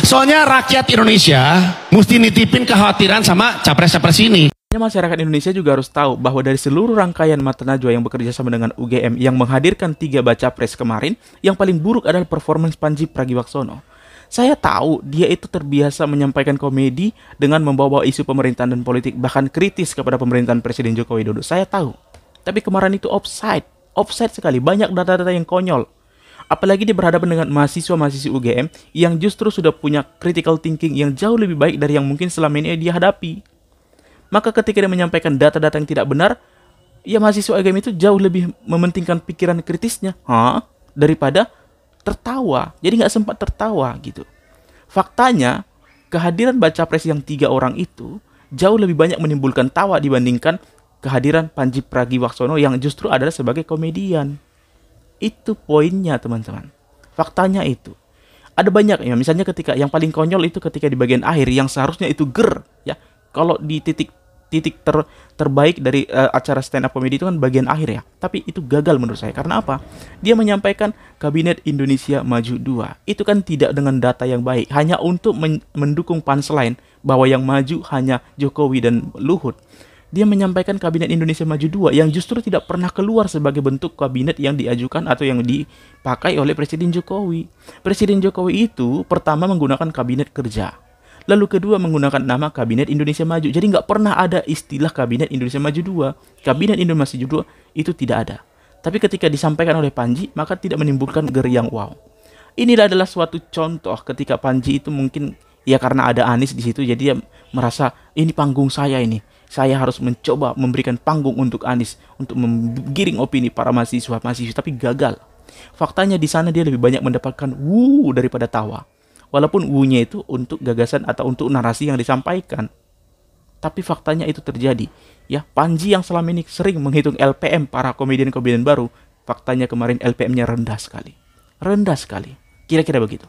Soalnya rakyat Indonesia mesti nitipin kekhawatiran sama capres-capres ini. Masyarakat Indonesia juga harus tahu bahwa dari seluruh rangkaian Mata Najwa yang bekerja sama dengan UGM yang menghadirkan 3 baca pres kemarin, yang paling buruk adalah performance Pandji Pragiwaksono. Saya tahu dia itu terbiasa menyampaikan komedi dengan membawa isu pemerintahan dan politik, bahkan kritis kepada pemerintahan Presiden Joko Widodo. Saya tahu. Tapi kemarin itu offside sekali, banyak data-data yang konyol. Apalagi dia berhadapan dengan mahasiswa-mahasiswa UGM yang justru sudah punya critical thinking yang jauh lebih baik dari yang mungkin selama ini dia hadapi. Maka ketika dia menyampaikan data-data yang tidak benar, ya mahasiswa UGM itu jauh lebih mementingkan pikiran kritisnya daripada tertawa. Jadi nggak sempat tertawa gitu. Faktanya, kehadiran baca pres yang 3 orang itu jauh lebih banyak menimbulkan tawa dibandingkan kehadiran Pandji Pragiwaksono yang justru adalah sebagai komedian. Itu poinnya, teman-teman. Faktanya itu. Ada banyak ya, misalnya ketika yang paling konyol itu ketika di bagian akhir yang seharusnya itu ya. Kalau di titik terbaik dari acara stand up comedy itu kan bagian akhir ya. Tapi itu gagal menurut saya. Karena apa? Dia menyampaikan Kabinet Indonesia Maju 2. Itu kan tidak dengan data yang baik. Hanya untuk mendukung punchline bahwa yang maju hanya Jokowi dan Luhut. Dia menyampaikan Kabinet Indonesia Maju 2 yang justru tidak pernah keluar sebagai bentuk kabinet yang diajukan atau yang dipakai oleh Presiden Jokowi. Presiden Jokowi itu pertama menggunakan kabinet kerja. Lalu kedua menggunakan nama Kabinet Indonesia Maju. Jadi nggak pernah ada istilah Kabinet Indonesia Maju 2. Kabinet Indonesia Maju 2 itu tidak ada. Tapi ketika disampaikan oleh Pandji, maka tidak menimbulkan yang wow. Inilah adalah suatu contoh ketika Pandji itu mungkin ya karena ada Anies di situ, jadi dia merasa ini panggung saya ini. Saya harus mencoba memberikan panggung untuk Anies untuk menggiring opini para mahasiswa-mahasiswa, tapi gagal. Faktanya di sana dia lebih banyak mendapatkan daripada tawa. Walaupun nya itu untuk gagasan atau untuk narasi yang disampaikan. Tapi faktanya itu terjadi. Ya, Pandji yang selama ini sering menghitung LPM para komedian-komedian baru, faktanya kemarin LPM-nya rendah sekali. Rendah sekali. Kira-kira begitu.